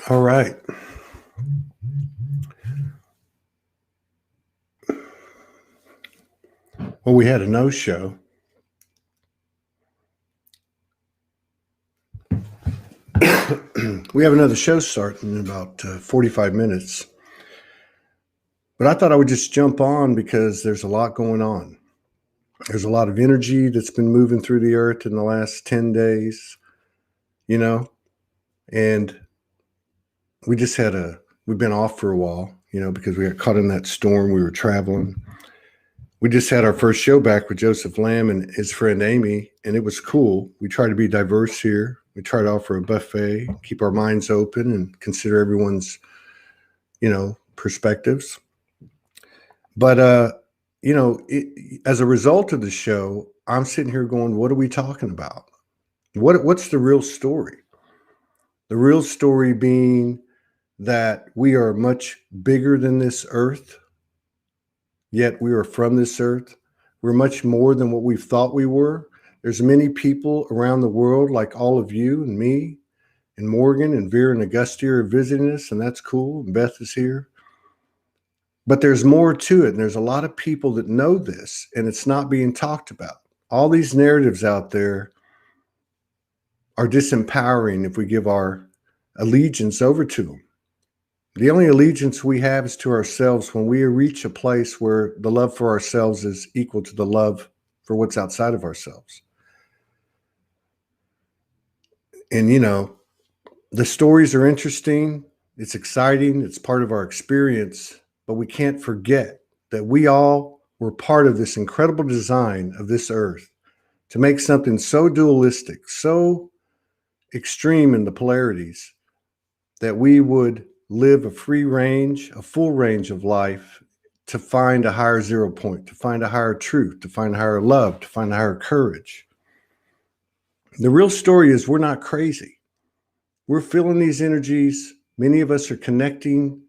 All right. Well, we had a no-show. We have another show starting in about 45 minutes. But I thought I would just jump on because there's a lot going on. There's a lot of energy that's been moving through the earth in the last 10 days, and we've been off for a while, because we got caught in that storm. We were traveling. We just had our first show back with Joseph Lamb and his friend Amy, and it was cool. We try to be diverse here. We try to offer a buffet, keep our minds open, and consider everyone's, perspectives. But, as a result of the show, I'm sitting here going, what are we talking about? What's the real story? The real story being that we are much bigger than this earth, yet we are from this earth. We're much more than what we thought we were. There's many people around the world, like all of you and me and Morgan and Vera and Augusta are visiting us, and that's cool. And Beth is here. But there's more to it, and there's a lot of people that know this, and it's not being talked about. All these narratives out there are disempowering if we give our allegiance over to them. The only allegiance we have is to ourselves when we reach a place where the love for ourselves is equal to the love for what's outside of ourselves. And, the stories are interesting. It's exciting. It's part of our experience. But we can't forget that we all were part of this incredible design of this earth to make something so dualistic, so extreme in the polarities, that we would live a full range of life to find a higher zero point, to find a higher truth, to find a higher love, to find a higher courage. The real story is we're not crazy. We're feeling these energies. Many of us are connecting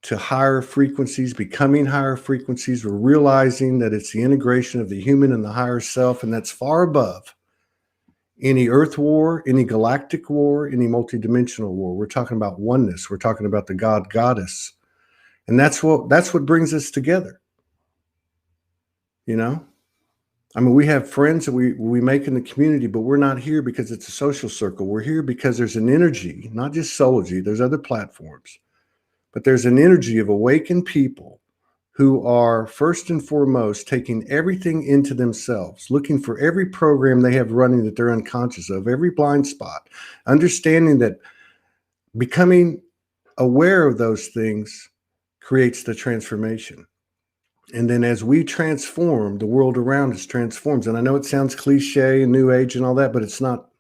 to higher frequencies, becoming higher frequencies. We're realizing that it's the integration of the human and the higher self, and that's far above any earth war, any galactic war, any multidimensional war. We're talking about oneness. We're talking about the God goddess. And that's what brings us together. We have friends that we make in the community, but we're not here because it's a social circle. We're here because there's an energy, not just Soulogy, there's other platforms, but there's an energy of awakened people who are first and foremost taking everything into themselves, looking for every program they have running that they're unconscious of, every blind spot, understanding that becoming aware of those things creates the transformation. And then as we transform, the world around us transforms. And I know it sounds cliche and new age and all that, but it's not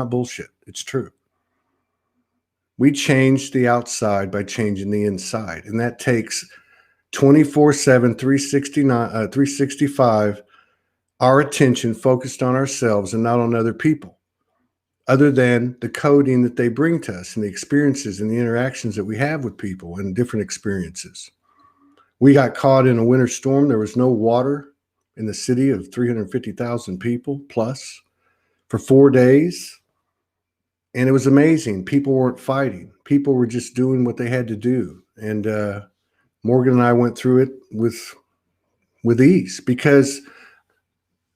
bullshit. It's true. We change the outside by changing the inside. And that takes 24/7, 365, our attention focused on ourselves and not on other people, other than the coding that they bring to us and the experiences and the interactions that we have with people and different experiences. We got caught in a winter storm. There was no water in the city of 350,000 people plus for 4 days. And it was amazing. People weren't fighting. People were just doing what they had to do. And Morgan and I went through it with ease, because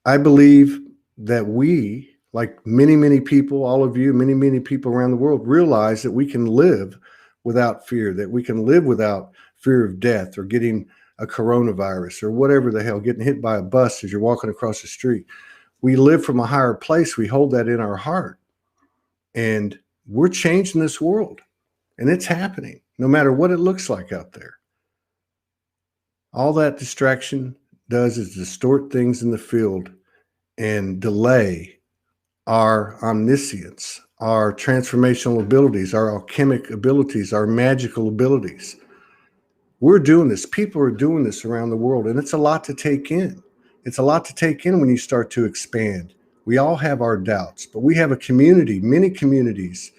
I believe that we, like many, many people, all of you, many, many people around the world, realize that we can live without fear, that we can live without fear of death or getting a coronavirus or whatever the hell, getting hit by a bus as you're walking across the street. We live from a higher place. We hold that in our heart. And we're changing this world. And it's happening, no matter what it looks like out there. All that distraction does is distort things in the field and delay our omniscience, our transformational abilities, our alchemic abilities, our magical abilities. We're doing this. People are doing this around the world, and it's a lot to take in. It's a lot to take in when you start to expand. We all have our doubts, but we have a community, many communities,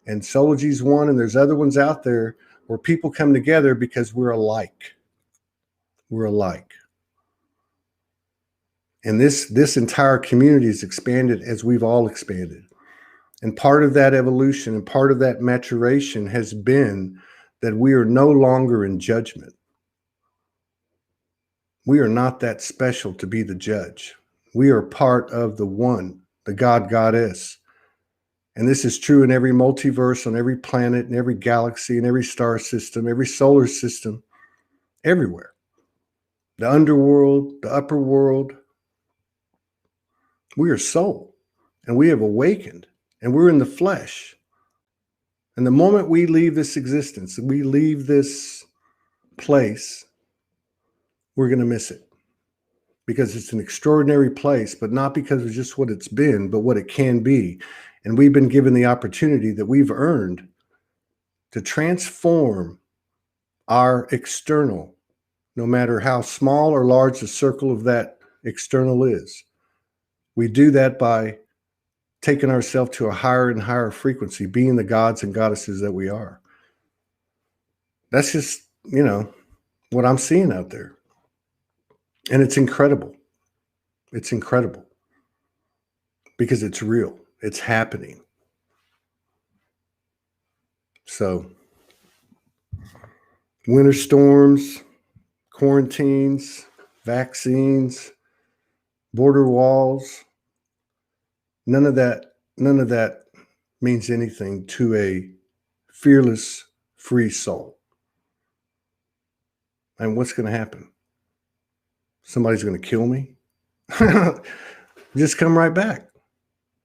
and Soulogy's one, and there's other ones out there where people come together because we're alike. We're alike. And this entire community is expanded as we've all expanded. And part of that evolution and part of that maturation has been that we are no longer in judgment. We are not that special to be the judge. We are part of the one, the God, Goddess. And this is true in every multiverse, on every planet, in every galaxy, in every star system, every solar system, everywhere. The underworld, the upper world. We are soul, and we have awakened, and we're in the flesh. And the moment we leave this existence, we leave this place, we're going to miss it. Because it's an extraordinary place, but not because of just what it's been, but what it can be. And we've been given the opportunity that we've earned to transform our external, no matter how small or large the circle of that external is. We do that by taking ourselves to a higher and higher frequency, being the gods and goddesses that we are. That's just, what I'm seeing out there. And it's incredible. It's incredible because it's real. It's happening. So, winter storms, quarantines, vaccines, border walls, none of that means anything to a fearless, free soul. And what's going to happen? Somebody's going to kill me? Just come right back.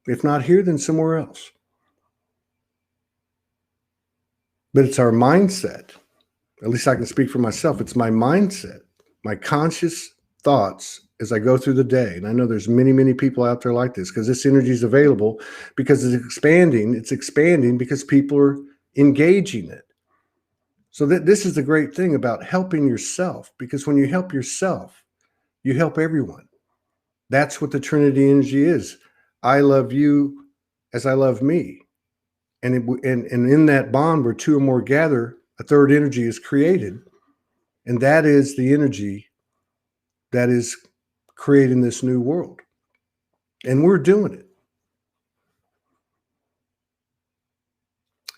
If not here, then somewhere else. But it's our mindset. At least I can speak for myself. It's my mindset, my conscious thoughts as I go through the day. And I know there's many, many people out there like this because this energy is available, because it's expanding. It's expanding because people are engaging it. So this is the great thing about helping yourself, because when you help yourself, you help everyone. That's what the Trinity energy is. I love you as I love me. And in that bond where two or more gather, a third energy is created. And that is the energy that is creating this new world. And we're doing it.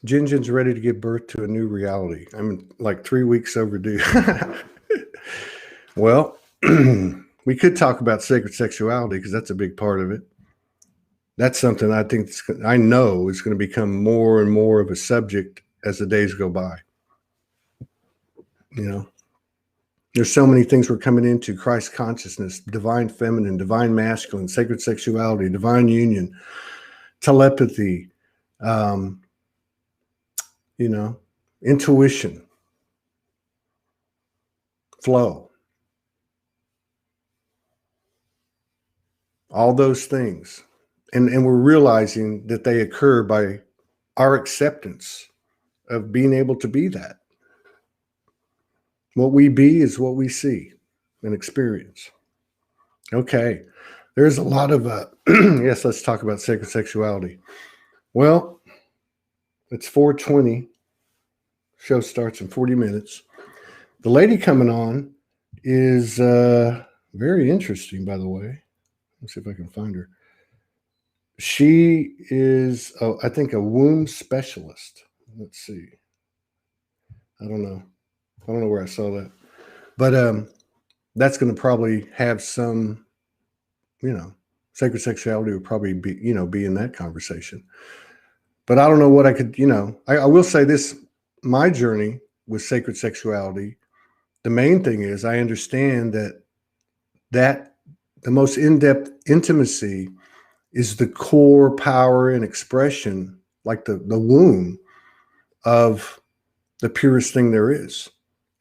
Jinjin's ready to give birth to a new reality. I'm like 3 weeks overdue. Well, we could talk about sacred sexuality because that's a big part of it. That's something I know is going to become more and more of a subject as the days go by. There's so many things we're coming into: Christ consciousness, divine feminine, divine masculine, sacred sexuality, divine union, telepathy, intuition, flow. All those things. And we're realizing that they occur by our acceptance of being able to be that. What we be is what we see and experience. Okay. There's a lot of, yes, let's talk about sacred sexuality. Well, it's 4:20. Show starts in 40 minutes. The lady coming on is very interesting, by the way. Let's see if I can find her. She is, I think, a womb specialist. Let's see. I don't know where I saw that. But that's going to probably have some, sacred sexuality would probably be, be in that conversation. But I don't know what I could, I will say this: my journey with sacred sexuality, the main thing is I understand that the most in-depth intimacy is the core power and expression, like the womb of the purest thing there is.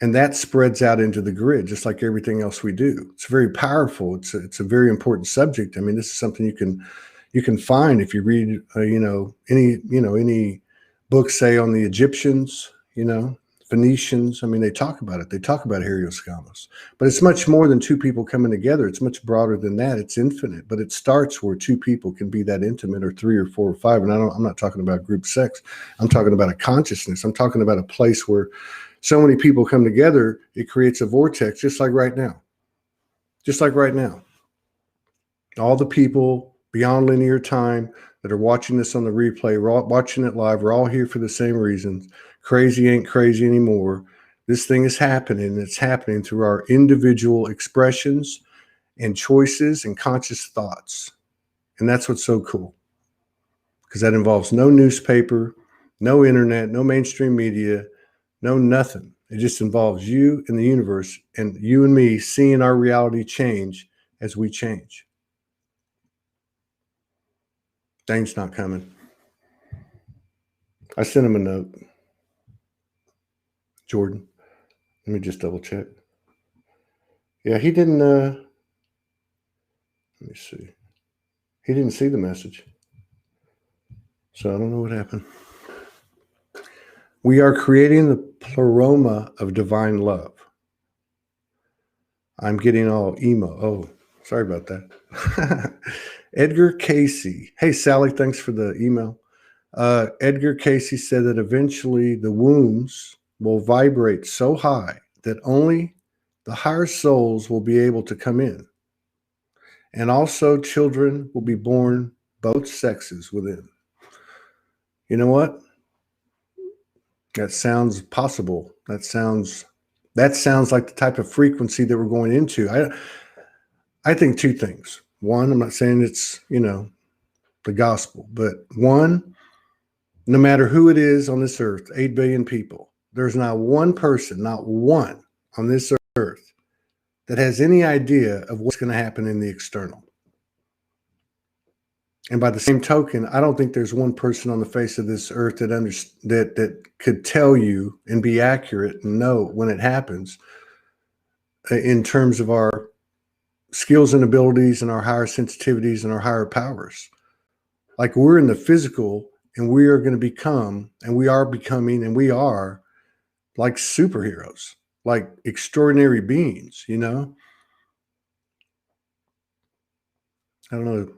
And that spreads out into the grid, just like everything else we do. It's very powerful. It's a very important subject. I mean, this is something you can find if you read, any books, say, on the Egyptians, Phoenicians. I mean, they talk about it. They talk about Helioscamos. But it's much more than two people coming together. It's much broader than that. It's infinite. But it starts where two people can be that intimate, or three or four or five. And I'm not talking about group sex. I'm talking about a consciousness. I'm talking about a place where so many people come together, it creates a vortex, just like right now. Just like right now. All the people beyond linear time, that are watching this on the replay, we're all watching it live. We're all here for the same reasons. Crazy ain't crazy anymore. This thing is happening. It's happening through our individual expressions and choices and conscious thoughts. And that's what's so cool, because that involves no newspaper, no internet, no mainstream media, no nothing. It just involves you and the universe, and you and me seeing our reality change as we change. Dane's not coming. I sent him a note. Jordan, let me just double check. Yeah, he didn't, let me see. He didn't see the message. So I don't know what happened. We are creating the pleroma of divine love. I'm getting all emo. Oh, sorry about that. Edgar Casey. Hey, Sally, thanks for the email. Edgar Casey said that eventually the wombs will vibrate so high that only the higher souls will be able to come in. And also children will be born both sexes within. You know what? That sounds possible. That sounds like the type of frequency that we're going into. I think two things. One, I'm not saying it's, the gospel, but one, no matter who it is on this earth, 8 billion people, there's not one person, not one on this earth that has any idea of what's going to happen in the external. And by the same token, I don't think there's one person on the face of this earth that could tell you and be accurate and know when it happens in terms of our skills and abilities and our higher sensitivities and our higher powers. Like, we're in the physical, and we are going to become, and we are becoming, and we are like superheroes, like extraordinary beings, I don't know.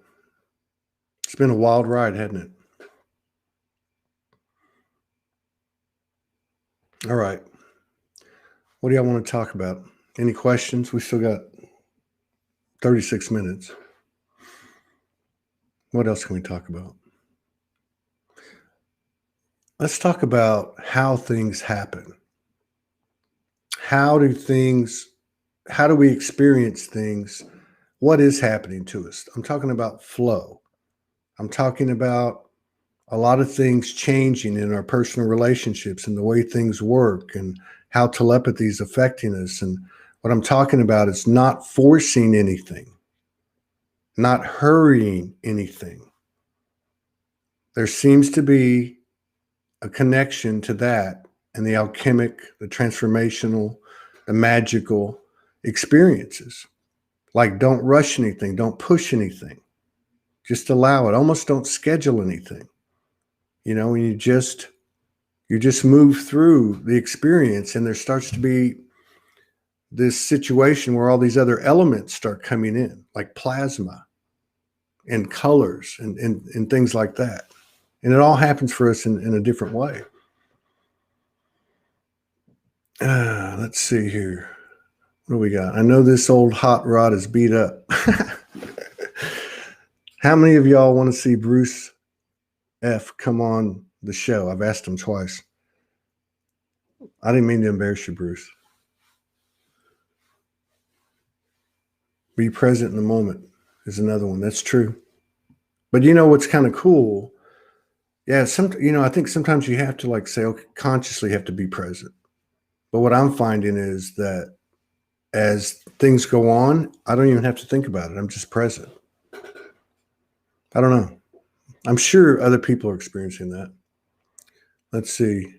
It's been a wild ride, hasn't it? All right. What do y'all want to talk about? Any questions? We still got 36 minutes. What else can we talk about? Let's talk about how things happen. How do we experience things? What is happening to us? I'm talking about flow. I'm talking about a lot of things changing in our personal relationships and the way things work and how telepathy is affecting us. And what I'm talking about is not forcing anything, not hurrying anything. There seems to be a connection to that and the alchemic, the transformational, the magical experiences. Like, don't rush anything, don't push anything. Just allow it. Almost don't schedule anything. When you just move through the experience, and there starts to be this situation where all these other elements start coming in, like plasma and colors and things like that. And it all happens for us in a different way. Let's see here. What do we got? I know this old hot rod is beat up. How many of y'all want to see Bruce F come on the show? I've asked him twice. I didn't mean to embarrass you, Bruce. Be present in the moment is another one. That's true. But what's kind of cool? Yeah, I think sometimes you have to say, okay, consciously have to be present. But what I'm finding is that as things go on, I don't even have to think about it. I'm just present. I don't know. I'm sure other people are experiencing that. Let's see.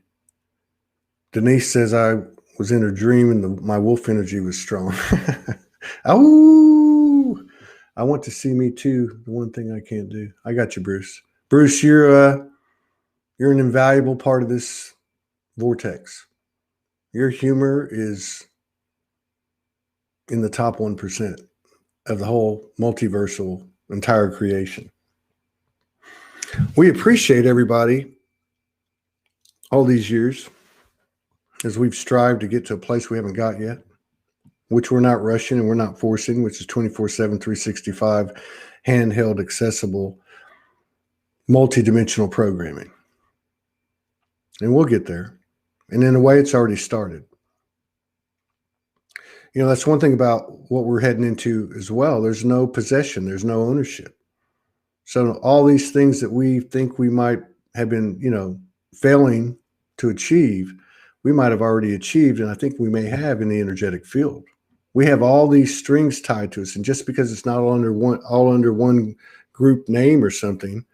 Denise says I was in a dream and my wolf energy was strong. Oh, I want to see me too. The one thing I can't do. I got you, Bruce. Bruce, you're an invaluable part of this vortex. Your humor is in the top 1% of the whole multiversal entire creation. We appreciate everybody all these years as we've strived to get to a place we haven't got yet, which we're not rushing and we're not forcing, which is 24/7, 365, handheld, accessible, multidimensional programming. And we'll get there. And in a way, it's already started. That's one thing about what we're heading into as well. There's no possession, there's no ownership. So all these things that we think we might have been, failing to achieve, we might have already achieved, and I think we may have in the energetic field. We have all these strings tied to us, and just because it's not all under one group name or something,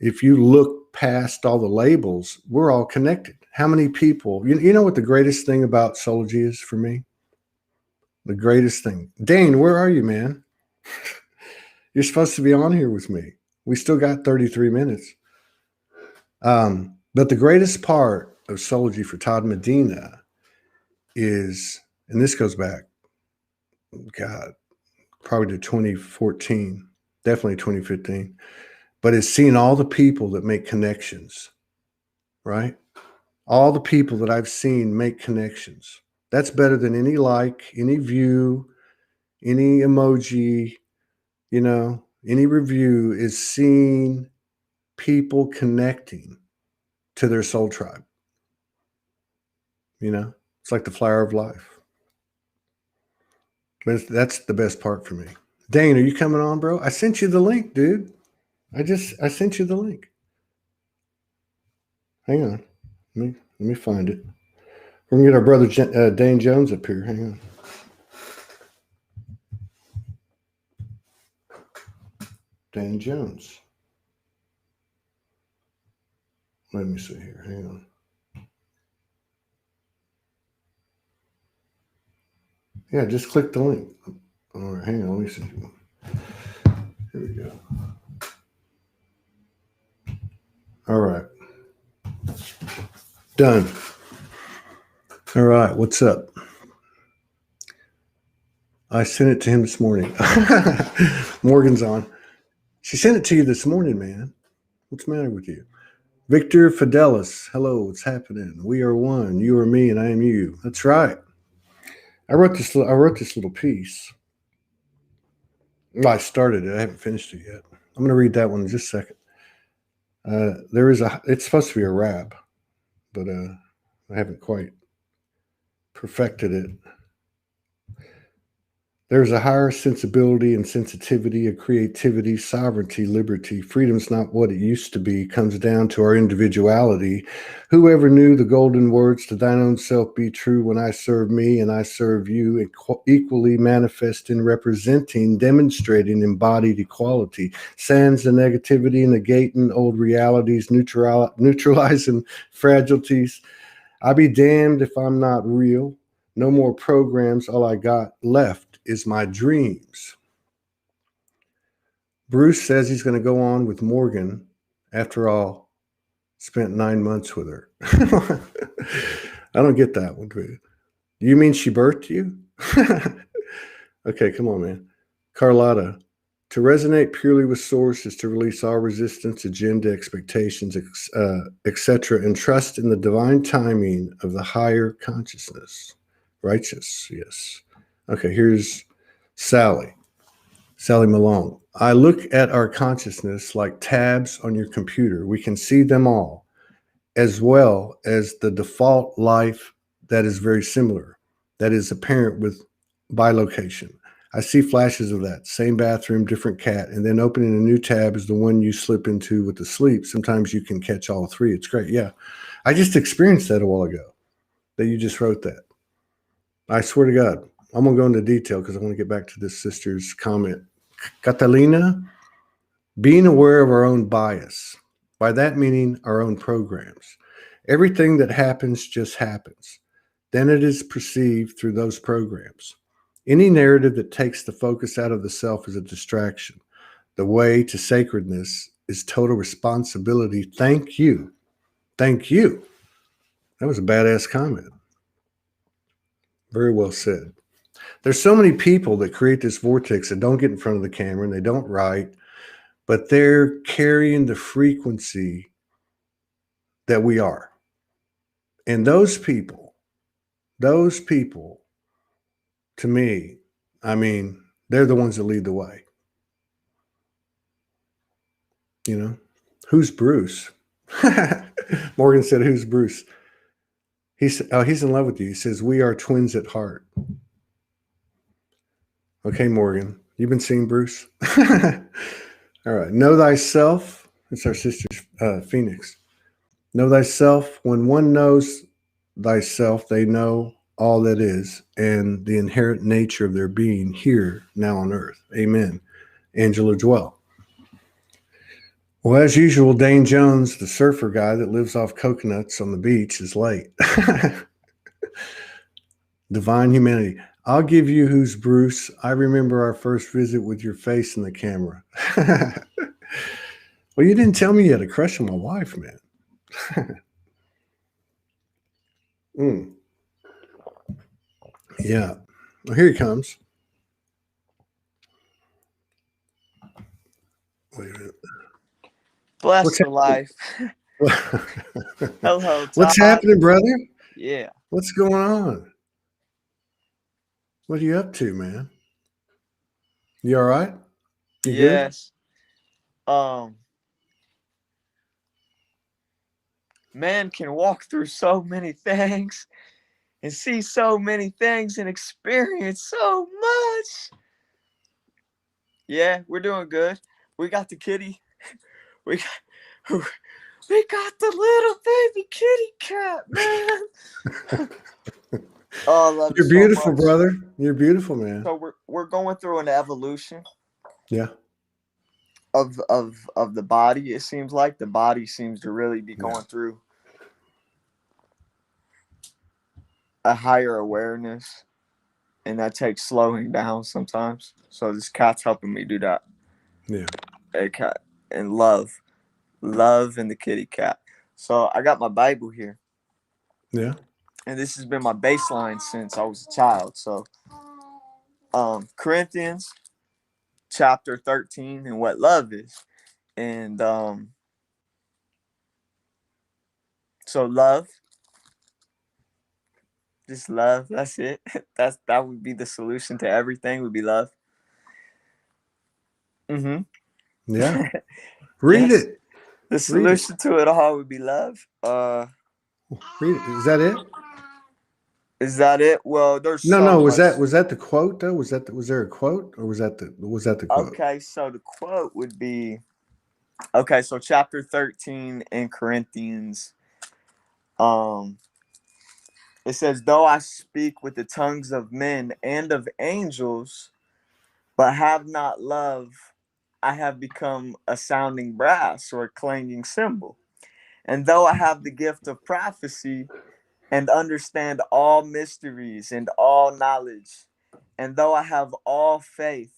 if you look past all the labels, we're all connected. How many people? You know what the greatest thing about Soulogy is for me? The greatest thing. Dane, where are you, man? You're supposed to be on here with me. We still got 33 minutes. But the greatest part of Soulogy for Todd Medina is, and this goes back, God, probably to 2014, definitely 2015, but it's seeing all the people that make connections, right? All the people that I've seen make connections. That's better than any like, any view, any emoji, any review, is seeing people connecting to their soul tribe. It's like the flower of life. But that's the best part for me. Dane, are you coming on, bro? I sent you the link, dude. I sent you the link. Hang on. Let me find it. We're going to get our brother Dane Jones up here. Hang on. Dane Jones. Let me see here. Hang on. Yeah, just click the link. All right, hang on. Let me see. Here we go. All right. Done. All right. What's up? I sent it to him this morning. Morgan's on. She sent it to you this morning, man. What's the matter with you? Victor Fidelis. Hello, what's happening? We are one. You are me, and I am you. That's right. I wrote this little piece. Well, I started it. I haven't finished it yet. I'm going to read that one in just a second. It's supposed to be a rap, but I haven't quite perfected it. There's a higher sensibility and sensitivity, a creativity, sovereignty, liberty. Freedom's not what it used to be. Comes down to our individuality. Whoever knew the golden words, to thine own self be true, when I serve me and I serve you, equally manifesting, representing, demonstrating embodied equality. Sans the negativity, negating old realities, neutralizing fragilities. I be damned if I'm not real. No more programs. All I got left is my dreams. Bruce says he's going to go on with Morgan. After all, spent 9 months with her. I don't get that one. Do you mean she birthed you? Okay, come on, man. Carlotta, to resonate purely with source is to release all resistance, agenda, expectations, etc., and trust in the divine timing of the higher consciousness. Righteous, yes. Okay, here's Sally Malone. I look at our consciousness like tabs on your computer. We can see them all, as well as the default life that is very similar, that is apparent with bilocation. I see flashes of that. Same bathroom, different cat, and then opening a new tab is the one you slip into with the sleep. Sometimes you can catch all three. It's great. Yeah. I just experienced that a while ago, that you just wrote that. I swear to God, I'm going to go into detail because I want to get back to this sister's comment. Catalina, being aware of our own bias. By that meaning our own programs. Everything that happens just happens. Then it is perceived through those programs. Any narrative that takes the focus out of the self is a distraction. The way to sacredness is total responsibility. Thank you. Thank you. That was a badass comment. Very well said. There's so many people that create this vortex that don't get in front of the camera and they don't write, but they're carrying the frequency that we are. And those people, to me, I mean, they're the ones that lead the way. Who's Bruce? Morgan said, who's Bruce? He's in love with you. He says, we are twins at heart. Okay, Morgan, you've been seeing Bruce? All right. Know thyself. It's our sister, Phoenix. Know thyself. When one knows thyself, they know all that is and the inherent nature of their being here, now on earth. Amen. Angela Dwell. Well, as usual, Dane Jones, the surfer guy that lives off coconuts on the beach, is late. Divine humanity. I'll give you who's Bruce. I remember our first visit with your face in the camera. Well, you didn't tell me you had a crush on my wife, man. Yeah. Well, here he comes. Wait a minute. Bless the life. Hello, Todd. What's happening, brother? Yeah. What's going on? What are you up to, man? You all right? You yes. Good? Man can walk through so many things and see so many things and experience so much. Yeah, we're doing good. We got the kitty. We got the little baby kitty cat, man. Oh, I love You're it beautiful, so much. brother. You're beautiful, man. So we're going through an evolution. Yeah. Of the body. It seems like the body seems to really be going through a higher awareness, and that takes slowing down sometimes. So this cat's helping me do that. Yeah. A cat and love and the kitty cat. So I got my Bible here. Yeah. And this has been my baseline since I was a child. So Corinthians chapter 13 and what love is. And so love, just love, that's it. That would be the solution to everything, would be love. Yeah. Read yes. it. The solution to it all would be love. Read it. Is that it? Is that it? Well, there's no. Was that the quote though? Was there a quote, or was that the quote? Okay, so the quote would be, okay, so chapter 13 in Corinthians, it says, though I speak with the tongues of men and of angels, but have not love, I have become a sounding brass or a clanging cymbal. And though I have the gift of prophecy and understand all mysteries and all knowledge, and though I have all faith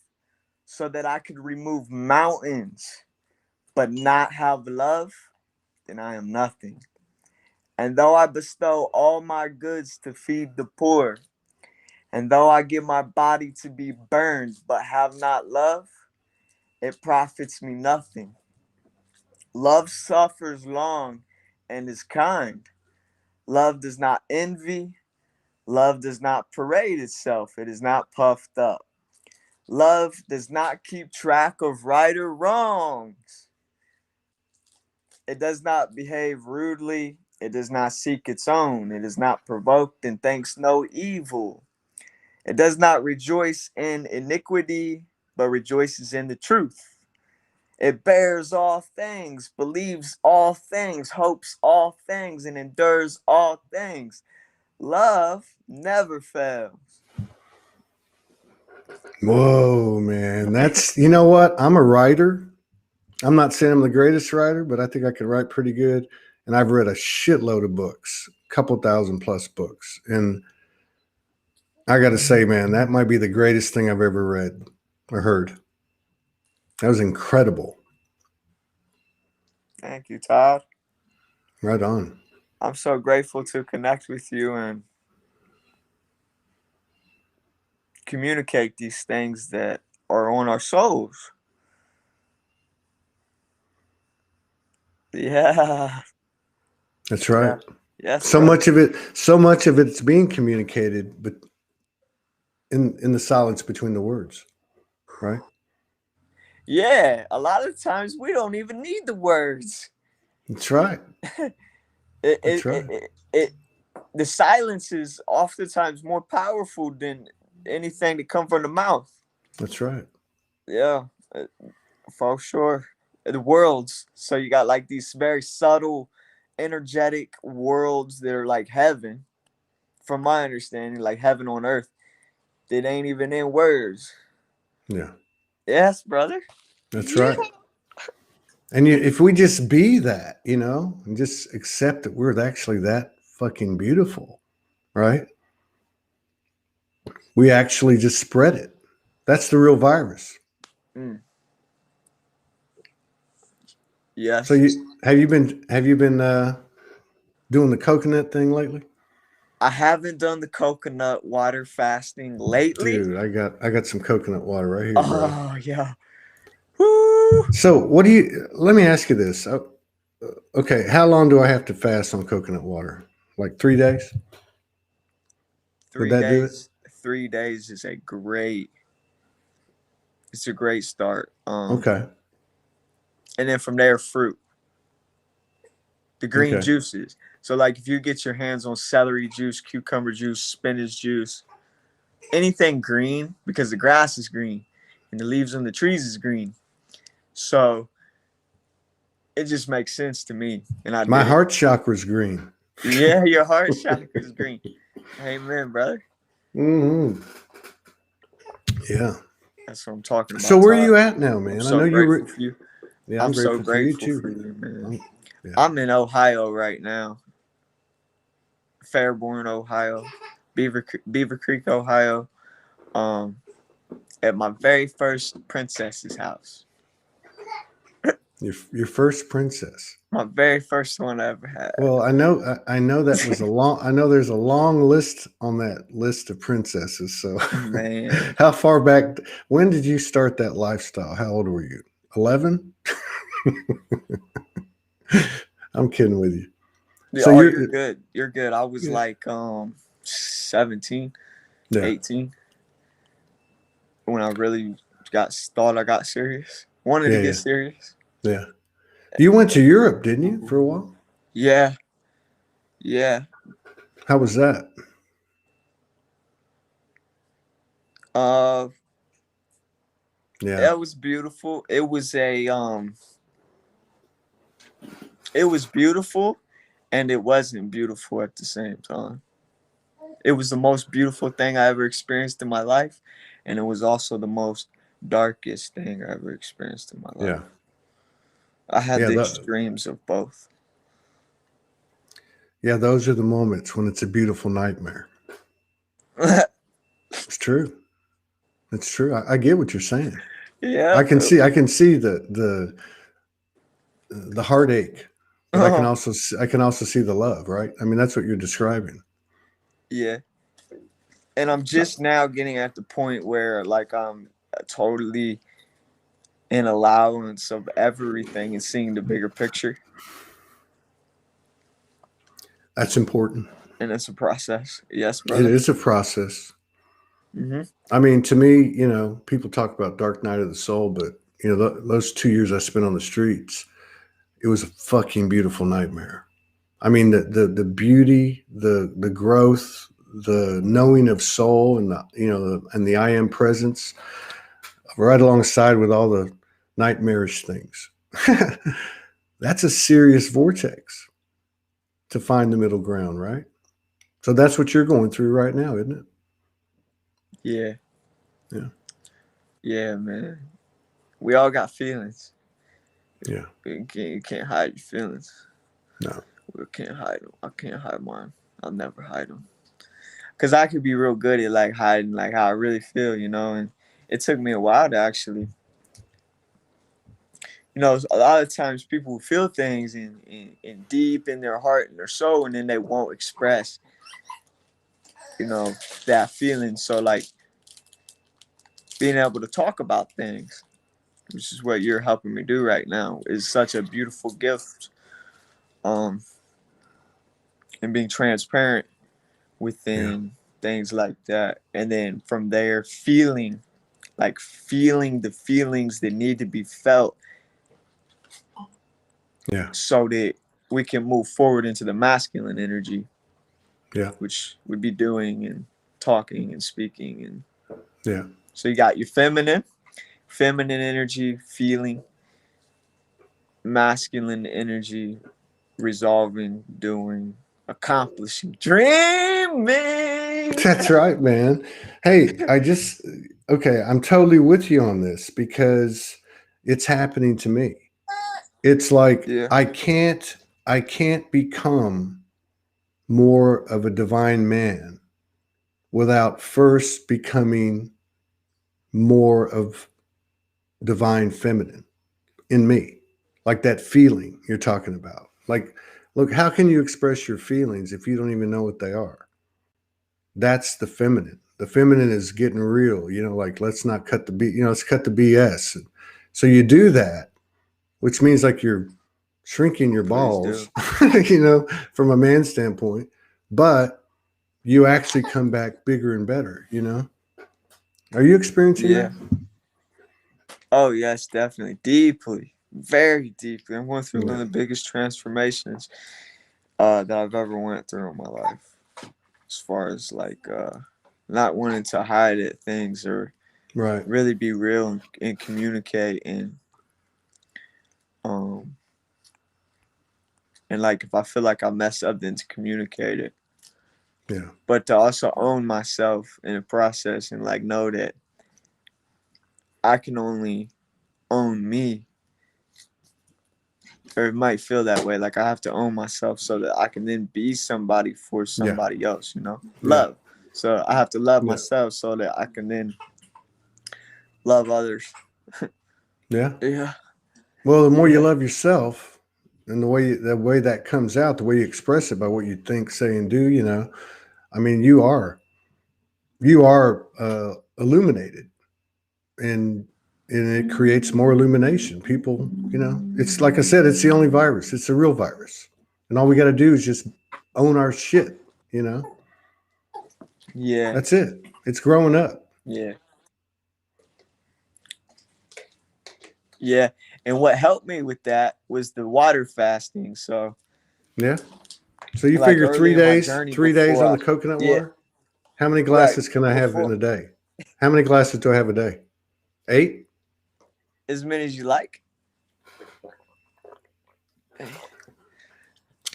so that I could remove mountains, but not have love, then I am nothing. And though I bestow all my goods to feed the poor, and though I give my body to be burned, but have not love, it profits me nothing. Love suffers long and is kind. Love does not envy. Love does not parade itself. It is not puffed up. Love does not keep track of right or wrongs. It does not behave rudely. It does not seek its own. It is not provoked and thinks no evil. It does not rejoice in iniquity, but rejoices in the truth. It bears all things, believes all things, hopes all things, and endures all things. Love never fails. Whoa, man. That's, you know what? I'm a writer. I'm not saying I'm the greatest writer, but I think I can write pretty good. And I've read a shitload of books, a couple thousand plus books. And I got to say, man, that might be the greatest thing I've ever read or heard. That was incredible. Thank you, Todd. Right on. I'm so grateful to connect with you and communicate these things that are on our souls. Yeah. That's right. Yeah. Yes. So much of it's being communicated, but in the silence between the words, right? Yeah, a lot of times we don't even need the words. That's right. It, That's it, right. it, it, it the silence is oftentimes more powerful than anything that come from the mouth. That's right. Yeah, uh, for sure. The worlds. So you got like these very subtle, energetic worlds that are like heaven, from my understanding, like heaven on earth. That ain't even in words. Yeah. Yes, brother. That's Yeah. right. And if we just be that, and just accept that we're actually that fucking beautiful, right? We actually just spread it. That's the real virus. Mm, So yes. you have you been doing the coconut thing lately? I haven't done the coconut water fasting lately. Dude, I got some coconut water right here, bro. Oh yeah. Woo. So let me ask you this. Okay, how long do I have to fast on coconut water? Like 3 days? Would three that do it? days. 3 days is it's a great start. Okay. And then from there, fruit, the green Okay. juices. So like if you get your hands on celery juice, cucumber juice, spinach juice, anything green, because the grass is green and the leaves on the trees is green. So it just makes sense to me. And I My did it. heart chakra's green. Yeah, your heart chakra is green. Amen, brother. Hmm. Yeah. That's what I'm talking So about, where are Todd. you at now, I'm man? I so know you grateful were. for you. Yeah, I'm I'm so grateful for you grateful too, for brother. you, man. Yeah. I'm in Ohio right now, Fairborn, Ohio, Beaver Creek, Ohio. Um, at my very first princess's house. Your first princess. My very first one I ever had. Well, I know that was a long. I know there's a long list on that list of princesses. So, Man, how far back? When did you start that lifestyle? How old were you? 11? I'm kidding with you. So oh, you're you're good. You're good. I was yeah, like 17, yeah, 18 when I really thought I got serious. Wanted to yeah, get yeah, serious. yeah. You went to Europe, didn't you, for a while? Yeah, yeah. How was that? Uh, Yeah, it was beautiful. It was beautiful, and it wasn't beautiful at the same time. It was the most beautiful thing I ever experienced in my life, and it was also the most darkest thing I ever experienced in my yeah, life. I had yeah. the extremes of both. Yeah, those are the moments when it's a beautiful nightmare. It's true. It's true. I get what you're saying. Yeah. I can see the heartache, but I can also see the love, right? I mean, that's what you're describing. Yeah. And I'm just now getting at the point where like I'm totally in allowance of everything and seeing the bigger picture. That's important. And it's a process. Yes, It brother. is a process. Mm-hmm. I mean, to me, people talk about dark night of the soul, but those 2 years I spent on the streets, it was a fucking beautiful nightmare. I mean, the beauty, the growth, the knowing of soul, and the I am presence, right alongside with all the nightmarish things. That's a serious vortex to find the middle ground, right? So that's what you're going through right now, isn't it? Yeah. Yeah. Yeah, man. We all got feelings. Yeah. You can't hide your feelings. No. We can't hide them. I can't hide mine. I'll never hide them. Cause I could be real good at like hiding like how I really feel, and it took me a while to actually, a lot of times people feel things in deep in their heart and their soul, and then they won't express, you know, that feeling. So like being able to talk about things, which is what you're helping me do right now, is such a beautiful gift. Um, and being transparent Yeah. within things like that, and then from there feeling like feeling the feelings that need to be felt, Yeah. so that we can move forward into the masculine energy, Yeah. which would be doing and talking and speaking. And Yeah. so you got your feminine energy, feeling, masculine energy, resolving, doing, accomplishing, dreaming. That's right, man. Hey, okay, I'm totally with you on this because it's happening to me. It's like Yeah. I can't become more of a divine man without first becoming more of divine feminine in me. Like that feeling you're talking about. Like, look, how can you express your feelings if you don't even know what they are? That's the feminine. The feminine is getting real, like let's not cut the let's cut the BS. And so you do that, which means like you're shrinking your Please do. balls, from a man's standpoint, but you actually come back bigger and better. Are you experiencing Yeah. that? Oh, yes, definitely. Deeply. Very deeply. I'm going through one of Yeah. the biggest transformations that I've ever went through in my life. As far as like not wanting to hide it things, or Right. really be real and communicate, um and like if I feel like I mess up, then to communicate it. Yeah. But to also own myself in the process, and like know that I can only own me. Or it might feel that way, like I have to own myself so that I can then be somebody for Yeah. somebody else, Yeah. love. So I have to love Yeah. myself so that I can then love others. Yeah. Yeah. Well, the more you Yeah. love yourself and the way that comes out, the way you express it by what you think, say, and do, I mean, you are illuminated, and it creates more illumination. People, it's like I said, it's the only virus. It's the real virus, and all we got to do is just own our shit. Yeah. That's it. It's growing up. Yeah. Yeah. And what helped me with that was the water fasting. So Yeah. So you like figure early three in my days, journey 3 days before on I, the coconut yeah, water. How many right. glasses can I have in Before, a day? How many glasses do I have a day? 8. as many as you like.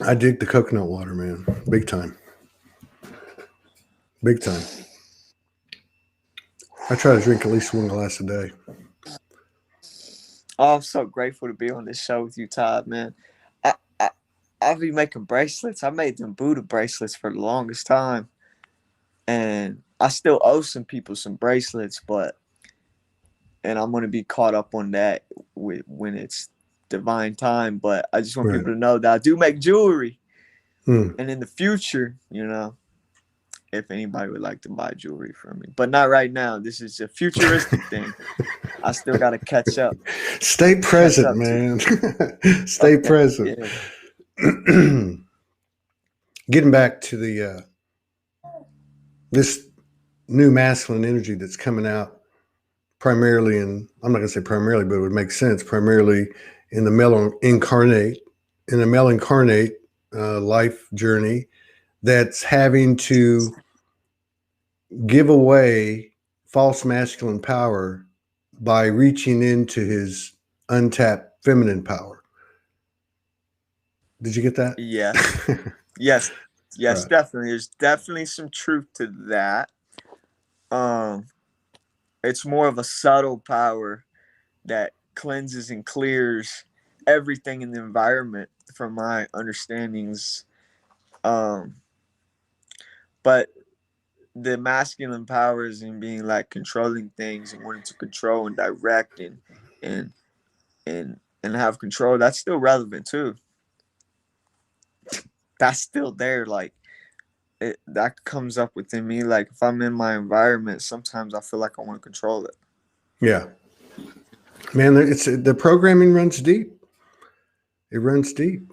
I dig the coconut water, man. Big time. Big time. I try to drink at least 1 glass a day. Oh, I'm so grateful to be on this show with you, Todd, man. I, I I'll be making bracelets. I made them Buddha bracelets for the longest time. And I still owe some people some bracelets, and I'm gonna be caught up on that when it's divine time. But I just want Right. people to know that I do make jewelry. Hmm. And in the future, if anybody would like to buy jewelry from me. But not right now. This is a futuristic thing. I still gotta catch up. Stay Catch present, up to. man. Stay Okay. present. Yeah. Getting back to the this new masculine energy that's coming out primarily I'm not going to say primarily, but it would make sense, primarily in the male incarnate life journey that's having to give away false masculine power by reaching into his untapped feminine power. Did you get that? Yes. Yes. Yes, Right. definitely. There's definitely some truth to that. Um, it's more of a subtle power that cleanses and clears everything in the environment, from my understandings. Um, but the masculine powers in being like controlling things and wanting to control and direct and and have control, that's still relevant too. That's still there. Like that comes up within me. Like if I'm in my environment, sometimes I feel like I want to control it. Yeah. Man, the programming runs deep. It runs deep.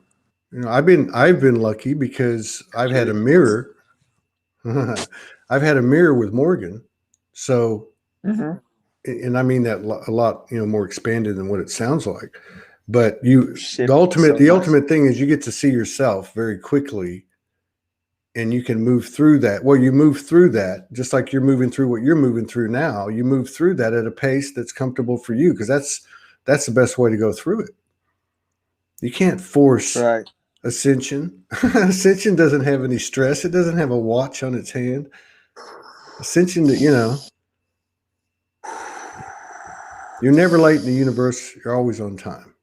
I've been lucky because I've had a Please. mirror. I've had a mirror with Morgan. So Mm-hmm. and I mean that a lot, more expanded than what it sounds like. But the Shifted so much. ultimate thing is you get to see yourself very quickly, and you can move through that. Well, you move through that just like you're moving through what you're moving through now. You move through that at a pace that's comfortable for you, because that's the best way to go through it. You can't force Right. ascension. Ascension doesn't have any stress. It doesn't have a watch on its hand. Ascension, you're never late in the universe. You're always on time.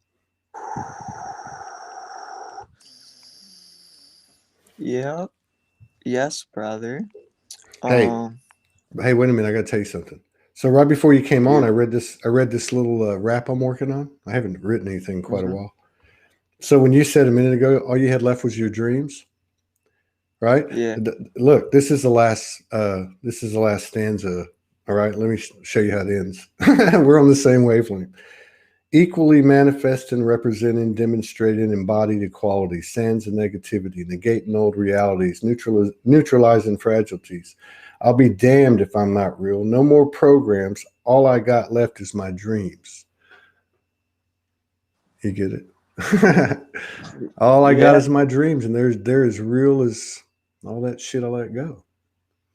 Yep. Yes, brother. Hey, wait a minute. I got to tell you something. So right before you came on, Yeah. I read this little rap I'm working on. I haven't written anything in quite a while. So when you said a minute ago, all you had left was your dreams, right? Yeah. Look, this is the last stanza. All right, let me show you how it ends. We're on the same wavelength. Equally manifest and representing, demonstrating embodied equality, sands of negativity, negating old realities, neutralizing fragilities. I'll be damned if I'm not real. No more programs. All I got left is my dreams. You get it? All I got is my dreams, and they're as real as all that shit I let go.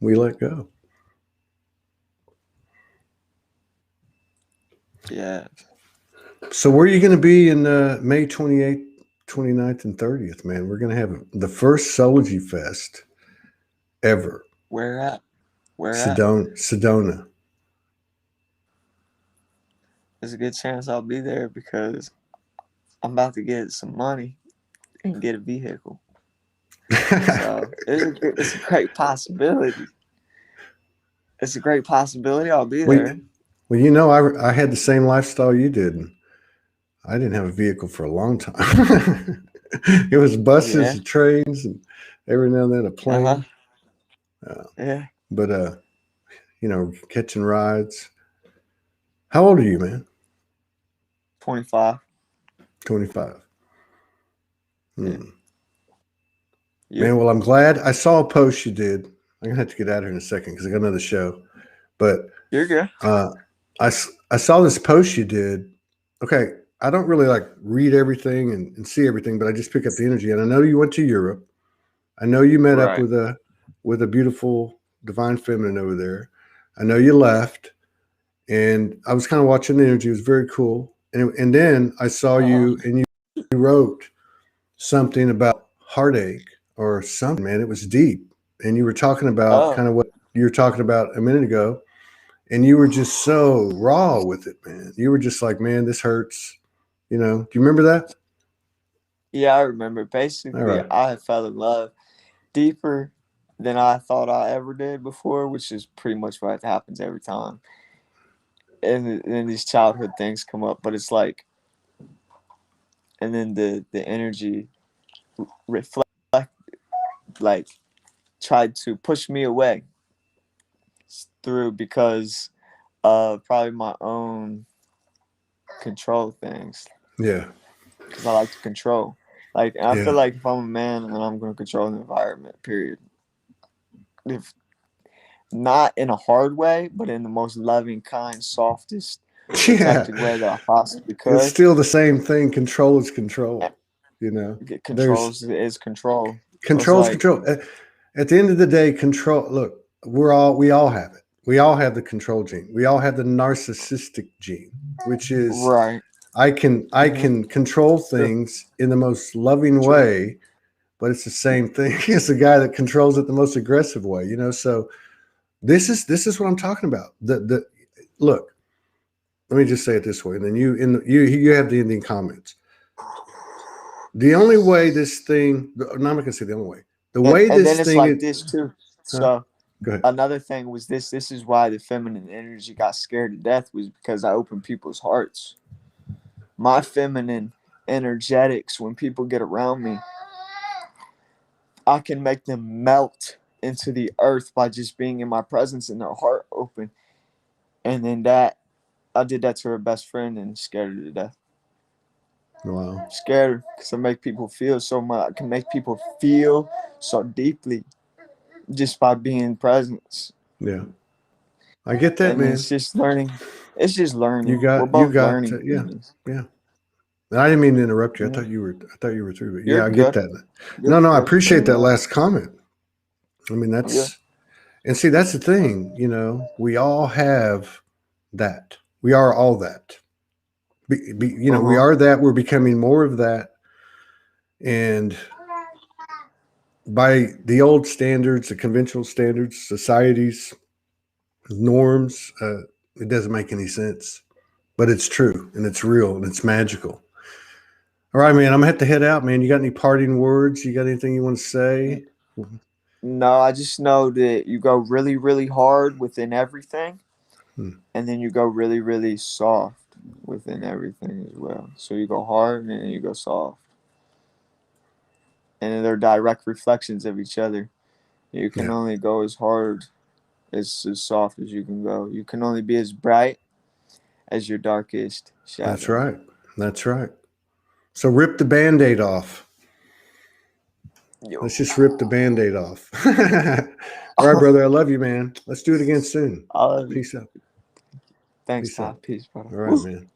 We let go. Yeah. So where are you going to be in May 28th, 29th, and 30th, man? We're going to have the first Soulogy Fest ever. Where at? Sedona. There's a good chance I'll be there because I'm about to get some money and get a vehicle. So it's a great possibility. It's a great possibility I'll be there. Well, I had the same lifestyle you did. And I didn't have a vehicle for a long time. It was buses and trains, and every now and then a plane. Yeah. But catching rides. How old are you, man? 25. 25. Yeah. Man, well, I'm glad. I saw a post you did. I'm gonna have to get out of here in a second because I got another show. But you're good. I saw this post you did. Okay, I don't really read everything and see everything, but I just pick up the energy. And I know you went to Europe. I know you met up with a beautiful divine feminine over there. I know you left, and I was kind of watching the energy. It was very cool. And then I saw you, and you wrote something about heartache or something, man. It was deep. And you were talking about kind of what you were talking about a minute ago. And you were just so raw with it, man. You were just like, man, this hurts. Do you remember that? Yeah, I remember. Basically, I fell in love deeper than I thought I ever did before, which is pretty much what happens every time. And then these childhood things come up, but it's like, and then the energy reflect, tried to push me away through because of probably my own control things. Yeah. Because I like to control. I feel like if I'm a man, then I'm going to control the environment, period. If not in a hard way, but in the most loving, kind, softest, protected way that I possibly could. It's still the same thing. Control is control. Control is control. Control is control. At the end of the day, control. Look, we all have it. We all have the control gene. We all have the narcissistic gene, which is I can control things in the most loving way, but it's the same thing as the guy that controls it the most aggressive way. So this is what I'm talking about. Look, let me just say it this way, and then you have the ending comments. The only way this thing, no, I'm not gonna say the only way. The way and this then it's thing like is, this too. So go ahead. Another thing was this. This is why the feminine energy got scared to death, was because I opened people's hearts. My feminine energetics, when people get around me, I can make them melt into the earth by just being in my presence and their heart open. And then I did that to her best friend and scared her to death. Wow. Scared her because I make people feel so much. I can make people feel so deeply just by being in presence. Yeah. I get that, and man. It's just learning It's just learning. You got, We're both learning. yeah, yeah. And I didn't mean to interrupt you. I Mhm. thought you were through, but You're yeah, I get good. that. You're No, I good. appreciate that Yeah. last comment. I mean, Yeah. and see, that's the thing, we all have that. We are all that. We Uh-huh. are that. We're becoming more of that. And by the old standards, the conventional standards, societies, norms, it doesn't make any sense. But it's true and it's real and it's magical. All right, man, I'm gonna have to head out, man. You got any parting words? You got anything you want to say? No, I just know that you go really, really hard within everything, Hmm. and then you go really, really soft within everything as well. So you go hard and then you go soft. And they're direct reflections of each other. You can Yeah, only go as hard as soft as you can go. You can only be as bright as your darkest that's shadow. right. That's right. So rip the Band-Aid off. Let's Yo. just rip the Band-Aid off. All right, brother. I love you, man. Let's do it again soon. I love you. Peace out. Thanks, Peace out. Todd. Peace, brother. All right, Woo. man.